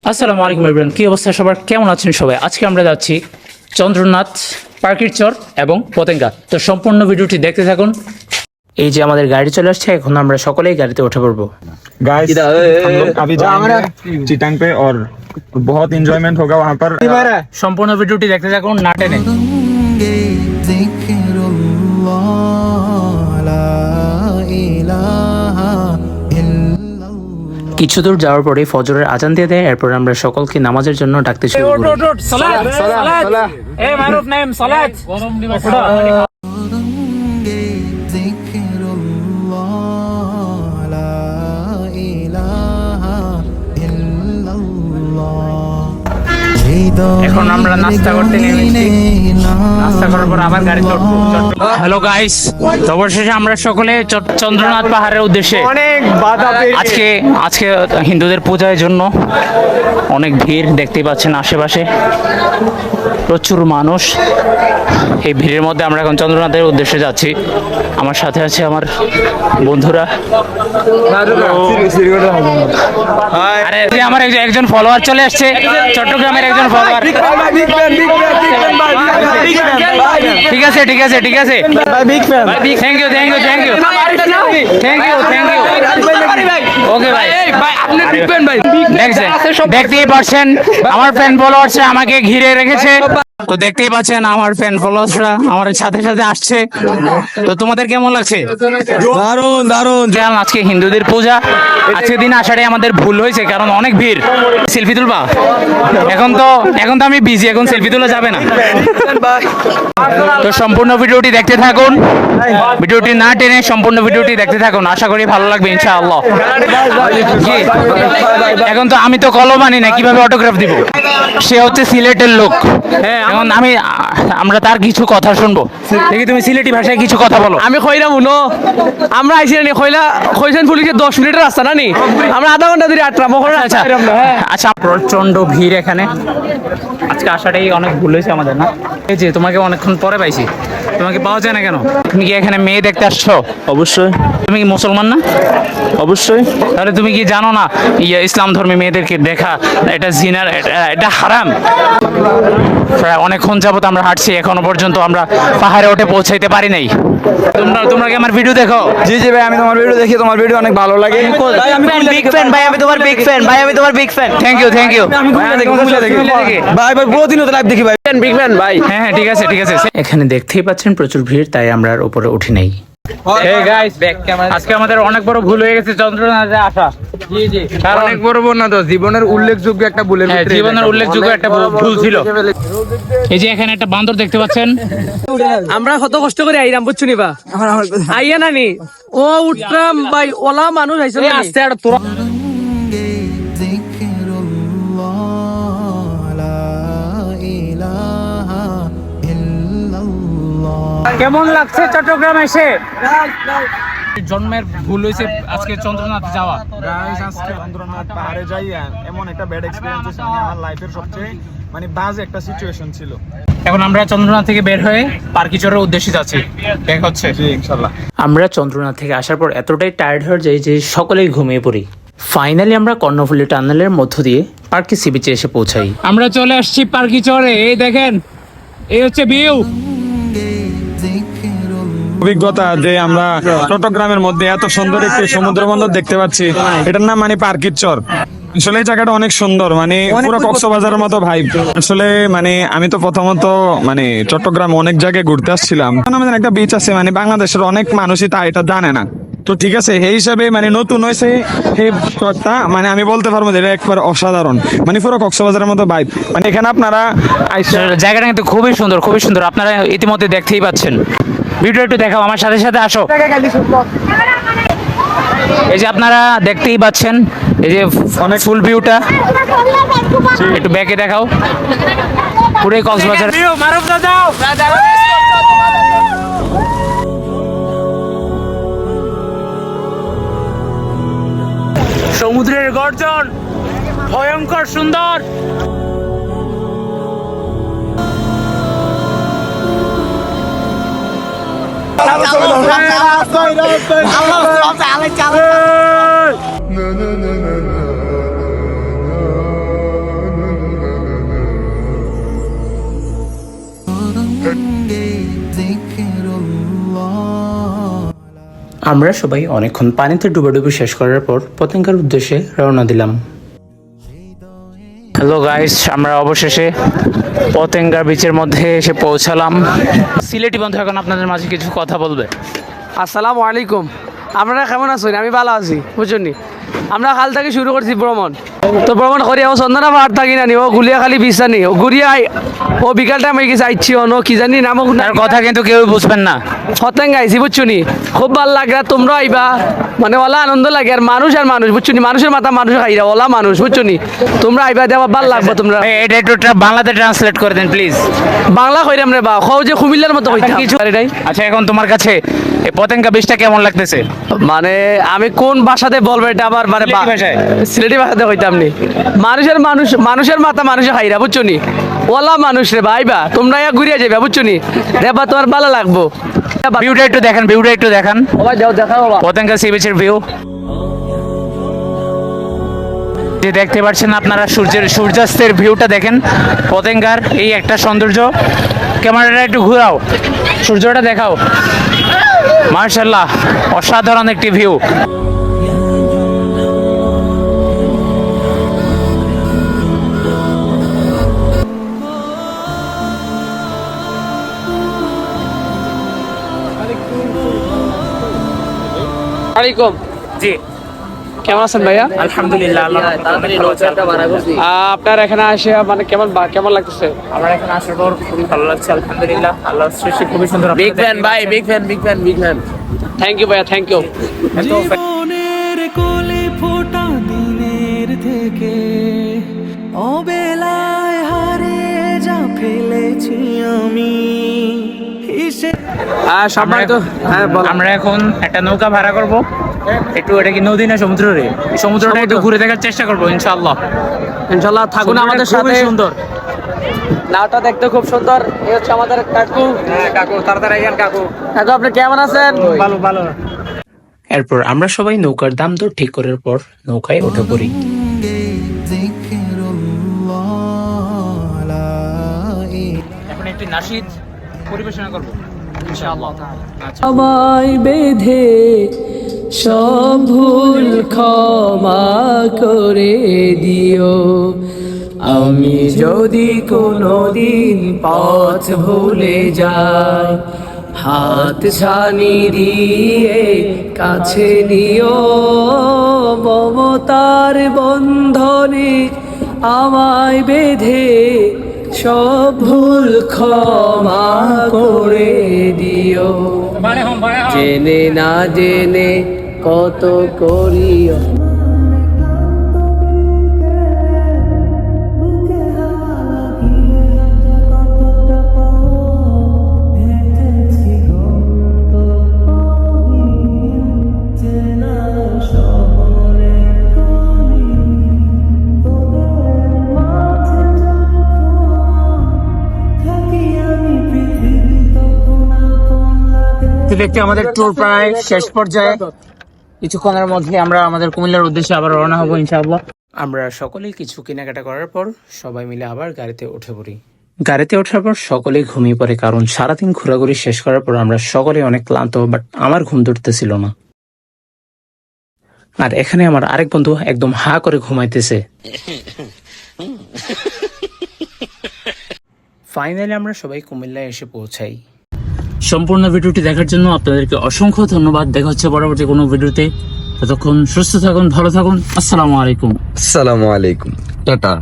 আসসালামু আলাইকুম এভরিওয়ান, কি অবস্থা সবার, কেমন আছেন সবাই? আজকে আমরা যাচ্ছি চন্দ্রনাথ, পার্কির চর এবং পতেঙ্গা। তো সম্পূর্ণ ভিডিওটি দেখতে থাকুন। এই যে আমাদের গাড়ি চলে আসছে, এখন আমরা সকলেই গাড়িতে উঠে পড়বো। गाइस हम लोग अभी जाएंगे चिटांग पे और बहुत एंजॉयमेंट होगा वहाँ पर। সম্পূর্ণ ভিডিওটি দেখতে থাকুন, না টেনে। কিছু দূর যাওয়ার পরে ফজরের আজান দিয়ে দেয়, এরপর আমরা সকলকে নামাজের জন্য ডাকতে শুরু করি। এখন আমরা নাস্তা করতে নেমেছি, নাস্তা করার পর আবার গাড়ি চড়বো। হ্যালো গাইস, তো অবশেষে আমরা সকলে চন্দ্রনাথ পাহাড়ের উদ্দেশ্যে। অনেক বাধা আজকে হিন্দুদের পূজার জন্য অনেক ভিড় দেখতেই পাচ্ছেন, আশেপাশে প্রচুর মানুষ। এই ভিড়ের মধ্যে আমরা এখন চন্দ্রনাথের উদ্দেশ্যে যাচ্ছি। আমার সাথে আছে আমার বন্ধুরা। আরে এই যে আমার একজন ফলোয়ার চলে আসছে, চট্টগ্রামের একজন ফলোয়ার। ঠিক আছে ঠিক আছে ঠিক আছে, thank you thank you thank you thank you thank you. Okay ভাই, দেখতেই পাচ্ছেন আমার ফ্যান ফলোয়ার্সরা আমাকে ঘিরে রেখেছে। তো দেখতেই পাচ্ছেন আমার ফ্যান ফলোয়ার্সরা আমার সাথে সাথে আসছে। তো তোমাদের কেমন লাগছে? দারুন দারুন। আজকে হিন্দুদের পূজা, আজকে দিন আসাটাই আমাদের ভুল হয়েছে, কারণ অনেক ভিড়। সেলফি তুলবা? এখন তো আমি বিজি, এখন সেলফি তোলা যাবে না। তো সম্পূর্ণ ভিডিওটি দেখতে থাকুন, ভিডিওটি না টেনে সম্পূর্ণ ভিডিওটি দেখতে থাকুন, আশা করি ভালো লাগবে ইনশাআল্লাহ। জি, এখন তো আমি তো কলম আনি না, কিভাবে অটোগ্রাফ দিব? সে হচ্ছে সিলেটের লোক, এখন আমরা তার কিছু কথা শুনবো। দেখি তুমি সিলেটি ভাষায় কিছু কথা বলো। আমি কইরা মুনো আমরা আইছি নি কইছেন পুলিশে 10 মিনিটের রাস্তা না নি, আমরা আধা ঘন্টা ধরে আটরা বকর আচ্ছা আচ্ছা, প্রচন্ড ভিড় এখানে, আজকে আসাটাই অনেক ভুল হয়েছে আমাদের, না? এই যে তোমাকে অনেকক্ষণ পরে পাইছি, তোমাকে পাওয়া যায় না কেন? তুমি কি এখানে মেয়ে দেখতে আসছো? অবশ্যই। তুমি কি মুসলমান না? অবশ্যই। তাহলে তুমি কি জানো না ইসলাম ধর্মে মেয়েদেরকে দেখা এটা জিনার, এটা হারাম? প্রায় অনেকক্ষণ যাবত আমরা হাঁটছি, এখনো পর্যন্ত আমরা পাহাড়ে উঠে পৌঁছাইতে পারি নাই। তোমরা কি আমার ভিডিও দেখো? জি জি ভাই, আমি তোমার ভিডিও দেখি, তোমার ভিডিও অনেক ভালো লাগে। ভাই আমি বিগ ফ্যান, ভাই আমি তোমার বিগ ফ্যান, ভাই আমি তোমার big fan. Thank you thank you. ভাই ভাই প্রতিদিন তো লাইভ দেখি ভাই, বিগ ফ্যান ভাই। হ্যাঁ হ্যাঁ ঠিক আছে ঠিক আছে। এখানে দেখতেই পাচ্ছেন প্রচুর ভিড়, তাই আমরা আর উপরে উঠি নাই। এই গাইস ব্যাক ক্যামেরা। আজকে আমাদের অনেক বড় ভুল হয়ে গেছে চন্দ্রনাথে আসা। জি জি, কারণ অনেক বড় না তো, জীবনের উল্লেখযোগ্য একটা ভুলের হ্যাঁ, ভিতরে জীবনের উল্লেখযোগ্য একটা ভুল ছিল। এই যে এখানে একটা বান্দর দেখতে পাচ্ছেন, আমরা কত কষ্ট করে আইরাম বুঝছো নি বা আইয়া নানি ও উঠলাম ভাই, ওলা মানুষ আইছে না আস্তে আর তোরা কেমন লাগছে চট্টগ্রাম এসে? জন্মের ভুল হয়েছে আজকে চন্দ্রনাথ যাওয়া। গাইস আজকে চন্দ্রনাথ পাহাড়ে যাই এমন একটা ব্যাড এক্সপেরিয়েন্স হয়েছে, আমার লাইফের সবচেয়ে বাজে একটা সিচুয়েশন ছিল। এখন আমরা চন্দ্রনাথ থেকে বের হয়ে পার্কিচরের উদ্দেশ্যে যাচ্ছি, দেখা হচ্ছে। জি ইনশাআল্লাহ। আমরা চন্দ্রনাথ থেকে আসার পর এতটাই টায়ার্ড হয়ে যাই যে সকলেই ঘুমিয়ে পড়ি। ফাইনালি আমরা কর্ণফুলী টানেলের মধ্য দিয়ে পার্কি সি বিচে এসে পৌঁছাই। আমরা চলে আসছি পার্কিচরে, এই দেখেন, এই হচ্ছে ভিউ। অভিজ্ঞতা যে আমরা চট্টগ্রামের মধ্যে এত সুন্দর একটি সমুদ্র বন্দর দেখতে পাচ্ছি, এটার নাম পার্কির চর। আসলে এই জায়গাটা অনেক সুন্দর, পুরো কক্সবাজারের মতো ভাইব। আসলে আমি তো প্রথমত চট্টগ্রাম অনেক জায়গায় ঘুরতে আসছিলাম, আমাদের একটা বিচ আছে, বাংলাদেশের অনেক মানুষই তা এটা জানে না। তো ঠিক আছে, সেই হিসাবে নতুন হয়েছে এই চরটা, আমি বলতে পারবো যে এটা একবার অসাধারণ, পুরো কক্সবাজারের মতো ভাইব। এখানে আপনারা জায়গাটা কিন্তু খুবই সুন্দর, খুবই সুন্দর, আপনারা ইতিমধ্যে দেখতেই পাচ্ছেন। ভিডিও একটু দেখাও, আমার সাথে সাথে আসো। এই যে আপনারা দেখতেই পাচ্ছেন, এই যে অনেক ফুল ভিউটা, একটু ব্যাকে দেখাও, পুরোই কক্সবাজার। সমুদ্রের গর্জন ভয়ঙ্কর সুন্দর। আমরা সবাই অনেকক্ষণ পানিতে ডুবাডুবি শেষ করার পর পতেঙ্গার উদ্দেশ্যে রওনা দিলাম। হ্যালো গাইস, আমরা অবশেষে পতেঙ্গা বিচের মধ্যে এসে পৌঁছালাম। সিলেটি বন্ধু এখন আপনাদের মাঝে কিছু কথা বলবে। আসসালামু আলাইকুম। আপনারা কেমন আছেন? আমি ভালো আছি, বুঝছেন নি? আমরা কাল থেকে শুরু করছি ভ্রমণ। তো ভ্রমণ করি ও চন্দনা পাহাড় থাকি না নি, ও গুলিয়া খালি বিছা নি, ও ঘুরিয়া ও বিকাল টাইম হয়ে গেছে আইছি অন কি জানি নামক তার কথা কিন্তু কেউ বুঝবেন না। হতেন গাইছি, বুঝছো নি? খুব ভালো লাগে, তোমরা আইবা, মানে ওলা আনন্দ লাগে। আর মানুষ বুঝছো নি? মানুষের মাথা মানুষ খাইরা, ওলা মানুষ, বুঝছো নি? তোমরা আইবা দেওয়া ভালো লাগবে। তোমরা এটা একটু বাংলাতে ট্রান্সলেট করে দেন প্লিজ। বাংলা কইরাম রে বা, খাও যে কুমিল্লার মতো কইতাম কিছু এটাই। আচ্ছা, এখন তোমার কাছে এই পতেঙ্গা বীজটা কেমন লাগতেছে? মানে আমি কোন ভাষাতে বলবো এটা আবার, মানে সিলেটি ভাষায়? সিলেটি ভাষাতে কইতাম নি। মানুষের মাথা মানুষে খাইরা, বুঝছো নি? ওলা মানুষ রে ভাইবা, তোমরা ঘুরিয়া যাবে, বুঝছো নি? দেবা তোমার ভালো লাগবো। ভিউটা একটু দেখেন, ভিউটা একটু দেখান। ওবা যাও দেখাও বাবা। পতেঙ্গা সি বিচের ভিউ যে দেখতে পাচ্ছেন আপনারা, সূর্যাস্তের ভিউটা দেখেন। পতেঙ্গার এই একটা সৌন্দর্য। ক্যামেরাটা একটু ঘুরাও, সূর্যটা দেখাও। মাশাআল্লাহ, অসাধারণ একটি ভিউ। ওয়ালাইকুম। জি, কেমন আছেন ভাইয়া? আলহামদুলিল্লাহ। আপনার এখানে আসে মানে কেমন লাগতেছে? আমার এখানে আসার পর খুবই ভালো লাগছে, আলহামদুলিল্লাহ। আল্লাহর সৃষ্টি খুবই সুন্দর। বিগ ফ্যান ভাই, বিগ ফ্যান। থ্যাংক ইউ ভাইয়া, থ্যাংক ইউ। জীবনের কোলে ফোটা দিনের থেকে অবেলায় হারিয়ে যা ফেলেছি আমি। সম্মানিত, হ্যাঁ বল। আমরা এখন একটা নৌকা ভাড়া করব। একটু, এটা কি নদী না সমুদ্র রে? এই সমুদ্রটা একটু ঘুরে দেখার চেষ্টা করবো ইনশাআল্লাহ। ইনশাআল্লাহ থাকুন আমাদের সাথে। সুন্দর নাওটা দেখতে খুব সুন্দর। এই হচ্ছে আমাদের কাকু। কাকু, তাড়াতাড়ি আইয়েন কাকু। কাকু আপনি কেমন আছেন? ভালো। এরপর আমরা সবাই নৌকার দাম দর ঠিক করার পর নৌকায় উঠে পড়ি। এখন একটি নাশিদ পরিবেশনা করব ইনশাআল্লাহ। আমায় বেঁধে সব ভুল ক্ষমা করে দিও, আমি যদি কোনোদিন পথ ভুলে যাই, হাত ছানি দিয়ে কাছে নিও, মমতার বন্ধনে আমায় বেঁধে সব ভুল ক্ষমা করে দিও, জেনে না জেনে কত করিও। দেখতে আমাদের ট্যুর প্রায় শেষ পর্যায়ে। কিছুক্ষণের মধ্যে আমরা আমাদের কুমিল্লার উদ্দেশ্যে আবার রওনা হবো ইনশাআল্লাহ। আমরা সকলেই কিছু কেনাকাটা করার পর সবাই মিলে আবার গাড়িতে উঠে পড়ি। গাড়িতে ওঠার পর সকলেই ঘুমিয়ে পড়ে, কারণ সারাদিন ঘোরাঘুরি শেষ করার পর আমরা সকলেই অনেক ক্লান্ত। বাট আমার ঘুম ধরতেছিল না। আর এখানে আমার আরেক বন্ধু একদম হা করে ঘুমাইতেছে। ফাইনালি আমরা সবাই কুমিল্লায় এসে পৌঁছাই। সম্পূর্ণ ভিডিওটি দেখার জন্য আপনাদেরকে অসংখ্য ধন্যবাদ। দেখা হচ্ছে পরবর্তী কোনো ভিডিওতে। ততক্ষণ সুস্থ থাকুন, ভালো থাকুন। আসসালামু আলাইকুম। আসসালামু আলাইকুম, টাটা।